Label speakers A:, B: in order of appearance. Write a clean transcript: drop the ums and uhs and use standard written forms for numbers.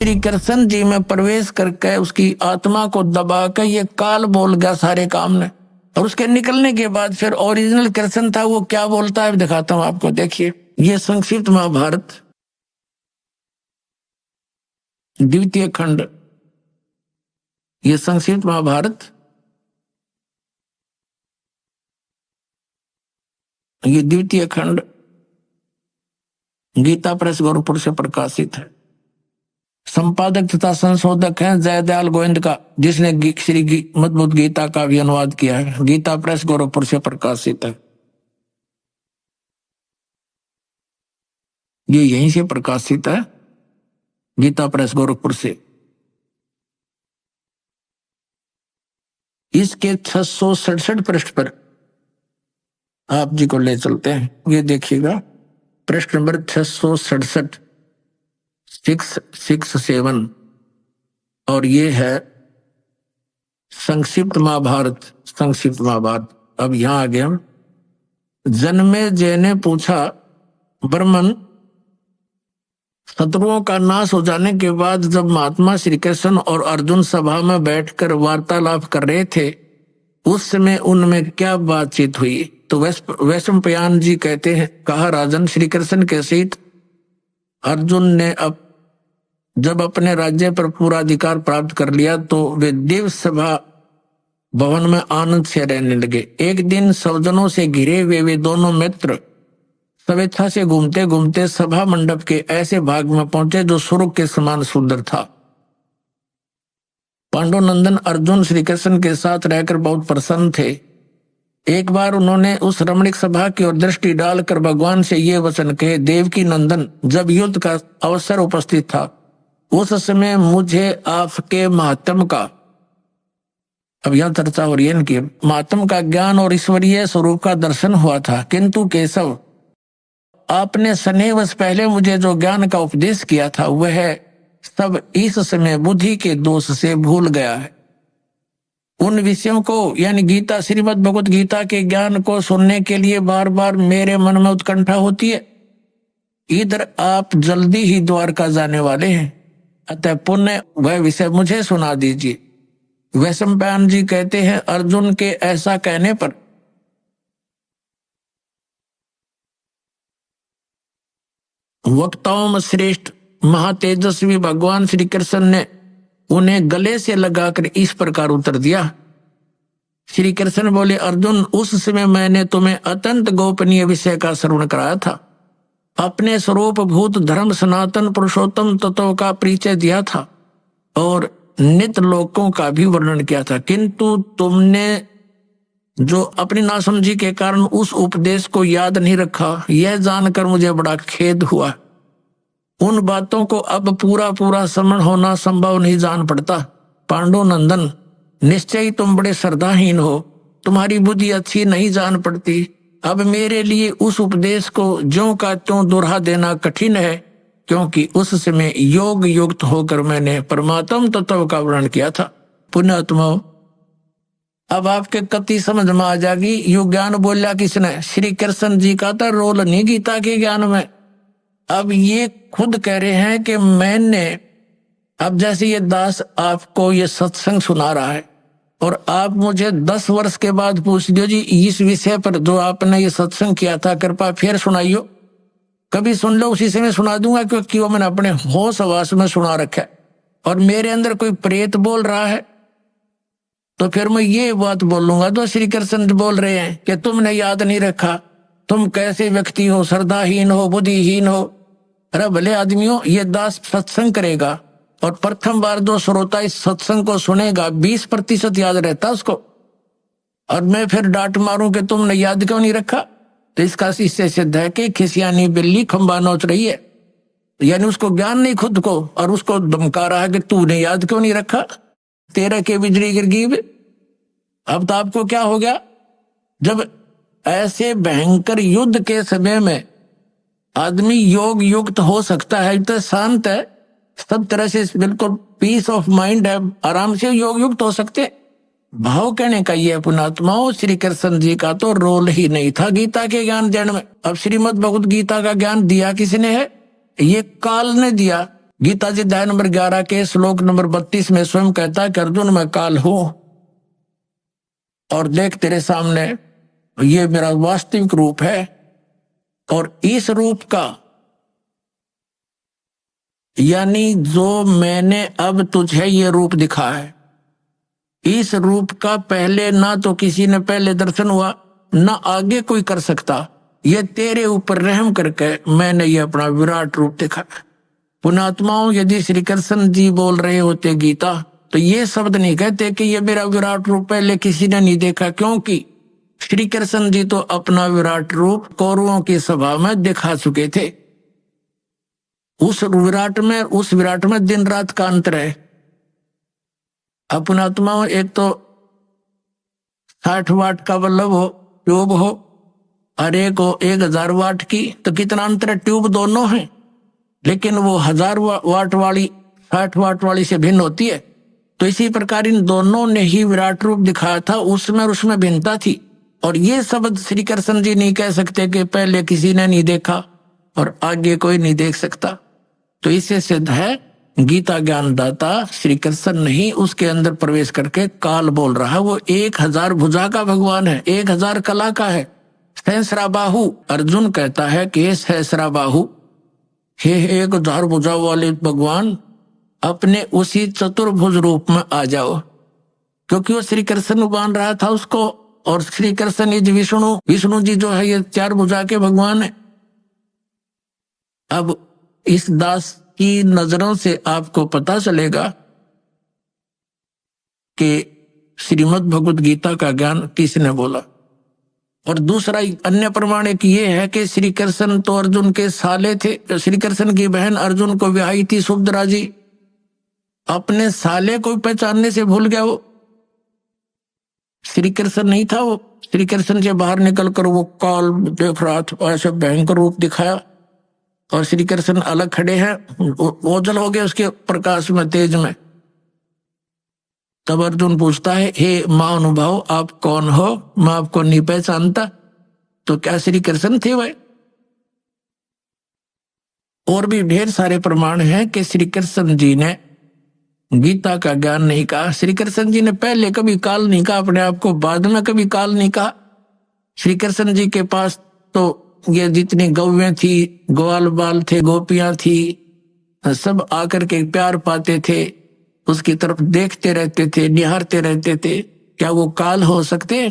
A: श्री कृष्ण जी में प्रवेश करके उसकी आत्मा को दबा के ये काल बोल गया सारे काम ने। और उसके निकलने के बाद फिर ओरिजिनल कृष्ण था वो क्या बोलता है दिखाता हूं आपको। देखिए ये संक्षिप्त महाभारत द्वितीय खंड, ये संक्षिप्त महाभारत ये द्वितीय खंड गीता प्रेस गोरखपुर से प्रकाशित है। संपादक तथा संशोधक हैं जयदयाल गोविंद का, जिसने मद्भुत गीता का भी अनुवाद किया है। गीता प्रेस गोरखपुर से प्रकाशित है। ये यहीं से प्रकाशित है, गीता प्रेस गोरखपुर से। इसके 667 पृष्ठ पर आप जी को ले चलते हैं। ये देखिएगा पृष्ठ नंबर 667 667 और ये है संक्षिप्त महाभारत। संक्षिप्त महाभारत। अब यहां आ गए हम। जन्मेजय ने पूछा, ब्रह्मन, शत्रुओं का नाश हो जाने के बाद जब महात्मा श्री कृष्ण और अर्जुन सभा में बैठकर वार्तालाप कर रहे थे उस समय उनमें क्या बातचीत हुई? तो वैशंपायन जी कहते हैं, कहा राजन, श्री कृष्ण के सहित अर्जुन ने अब जब अपने राज्य पर पूरा अधिकार प्राप्त कर लिया तो वे दिव्य सभा भवन में आनंद से रहने लगे। एक दिन सज्जनों से घिरे हुए वे दोनों मित्र स्वेच्छा से घूमते घूमते सभा मंडप के ऐसे भाग में पहुंचे जो स्वर्ग के समान सुंदर था। पांडुनंदन अर्जुन श्री कृष्ण के साथ रहकर बहुत प्रसन्न थे। एक बार उन्होंने उस रमणीक सभा की ओर दृष्टि डालकर भगवान से ये वचन कहे, देवकी नंदन, जब युद्ध का अवसर उपस्थित था उस समय मुझे आपके महात्म का, अब यह चर्चा हो रही है इनकी, महात्म का ज्ञान और ईश्वरीय स्वरूप का दर्शन हुआ था। किंतु केशव, आपने स्नेहवश पहले मुझे जो ज्ञान का उपदेश किया था वह सब इस समय बुद्धि के दोष से भूल गया है। उन विषयों को यानी गीता, श्रीमद् भगवत गीता के ज्ञान को सुनने के लिए बार बार मेरे मन में उत्कंठा होती है। इधर आप जल्दी ही द्वारका जाने वाले हैं, अतः पुण्य वह विषय मुझे सुना दीजिए। वैशंपायन जी कहते हैं, अर्जुन के ऐसा कहने पर वक्ताओं में श्रेष्ठ महातेजस्वी भगवान श्री कृष्ण ने उन्हें गले से लगाकर इस प्रकार उत्तर दिया। श्री कृष्ण बोले, अर्जुन, उस समय मैंने तुम्हें अत्यंत गोपनीय विषय का श्रवण कराया था। अपने स्वरूप भूत धर्म सनातन पुरुषोत्तम तत्व का परिचय दिया था और नित्य लोकों का भी वर्णन किया था। किंतु तुमने जो अपनी नासमझी के कारण उस उपदेश को याद नहीं रखा, यह जानकर मुझे बड़ा खेद हुआ। उन बातों को अब पूरा पूरा स्मरण होना संभव नहीं जान पड़ता। पांडुनंदन, निश्चय ही तुम बड़े श्रद्धाहीन हो, तुम्हारी बुद्धि अच्छी नहीं जान पड़ती। अब मेरे लिए उस उपदेश को ज्यों का त्यों दोहरा देना कठिन है, क्योंकि उस समय योग युक्त होकर मैंने परमात्म तत्व का वर्णन किया था। पुण्यात्मा, अब आपके कति समझ में आ जाएगी। यो ज्ञान बोला किसने? श्री कृष्ण जी का था रोल नहीं गीता के ज्ञान में। अब ये खुद कह रहे हैं कि मैंने, अब जैसे ये दास आपको ये सत्संग सुना रहा है और आप मुझे 10 वर्ष के बाद पूछ दो, जी इस विषय पर जो आपने ये सत्संग किया था कृपा फिर सुनाइयो। कभी सुन लो, उसी समय सुना दूंगा, क्योंकि वो मैंने अपने होश हवास में सुना रखा है। और मेरे अंदर कोई प्रेत बोल रहा है तो फिर मैं ये बात बोलूंगा तो श्री कृष्ण बोल रहे हैं कि तुमने याद नहीं रखा, तुम कैसे व्यक्ति हो, श्रद्धाहीन हो, बुद्धिहीन हो। अरे भले आदमियों, ये दास सत्संग करेगा और प्रथम बार जो श्रोता इस सत्संग को सुनेगा 20% याद रहता उसको, और मैं फिर डांट मारूं कि तुमने याद क्यों नहीं रखा, तो इसका इससे सिद्ध है कि खिसियानी बिल्ली खंबा नोच रही है। यानी उसको ज्ञान नहीं खुद को, और उसको धमका रहा है कि तूने याद क्यों नहीं रखा, तेरा के बिजली गिर गई। अब तो आपको क्या हो गया, जब ऐसे भयंकर युद्ध के समय में आदमी योग युक्त हो सकता है, तो शांत है, सब तरह से बिल्कुल पीस ऑफ माइंड है, आराम से योग युक्त हो सकते। भाव कहने का ये पुणात्माओं, श्री कृष्ण जी का तो रोल ही नहीं था गीता के ज्ञान देने में। अब श्रीमद् भगवत गीता का ज्ञान दिया किसने है? ये काल ने दिया। गीता जी अध्याय नंबर 11 के श्लोक नंबर 32 में स्वयं कहता है कि अर्जुन मैं काल हूं और देख तेरे सामने ये मेरा वास्तविक रूप है, और इस रूप का यानी जो मैंने अब तुझे ये रूप दिखा है, इस रूप का पहले ना तो किसी ने पहले दर्शन हुआ ना आगे कोई कर सकता। ये तेरे ऊपर रहम करके मैंने ये अपना विराट रूप दिखा। पुणात्माओं, यदि श्री कृष्ण जी बोल रहे होते गीता तो ये शब्द नहीं कहते कि ये मेरा विराट रूप पहले किसी ने नहीं देखा, क्योंकि श्री कृष्ण जी तो अपना विराट रूप कौरवों की सभा में दिखा चुके थे। उस विराट में दिन रात का अंतर है। अपनात्माओं, एक तो 60 वाट का बल्ब हो, ट्यूब हो, और एक हो 1000 वाट की, तो कितना अंतर है। ट्यूब दोनों है, लेकिन वो 1000 वाट वाली 60 वाट वाली से भिन्न होती है। तो इसी प्रकार इन दोनों ने ही विराट रूप दिखाया था, उसमें भिन्नता थी। और ये शब्द श्री कृष्ण जी नहीं कह सकते कि पहले किसी ने नहीं देखा और आगे कोई नहीं देख सकता। तो इससे सिद्ध है गीता ज्ञानदाता श्री कृष्ण नहीं, उसके अंदर प्रवेश करके काल बोल रहा है। वो 1000 भुजा का भगवान है, 1000 कला का है। सहस्राबाहु, अर्जुन कहता है कि सहस्राबाहु, हे 1000 भुजा वाले भगवान, अपने उसी चतुर्भुज रूप में आ जाओ। क्योंकि वो श्री कृष्ण मान रहा था उसको, और श्री कृष्ण विष्णु जी जो है ये 4 भुजा के भगवान है। अब इस दास की नजरों से आपको पता चलेगा कि श्रीमद् भगवद गीता का ज्ञान किसने बोला। और दूसरा अन्य प्रमाण एक ये है कि श्री कृष्ण तो अर्जुन के साले थे। श्री कृष्ण की बहन अर्जुन को ब्याही थी सुभद्रा जी, अपने साले को पहचानने से भूल गया। वो श्री कृष्ण नहीं था। वो श्री कृष्ण से बाहर निकलकर वो काल देख रहा था, ऐसे भयंकर रूप दिखाया, और श्री कृष्ण अलग खड़े हैं, ओझल हो गए उसके प्रकाश में, तेज में। तब अर्जुन पूछता है, हे महानुभाव आप कौन हो, मैं आपको नहीं पहचानता। तो क्या श्री कृष्ण थे वह? और भी ढेर सारे प्रमाण हैं कि श्री कृष्ण जी ने गीता का ज्ञान नहीं कहा। श्री कृष्ण जी ने पहले कभी काल नहीं कहा अपने आप को, बाद में कभी काल नहीं कहा। श्री कृष्ण जी के पास तो ये जितनी गौवें थी, ग्वाल बाल थे, गोपियां थी, सब आकर के प्यार पाते थे, उसकी तरफ देखते रहते थे, निहारते रहते थे। क्या वो काल हो सकते हैं?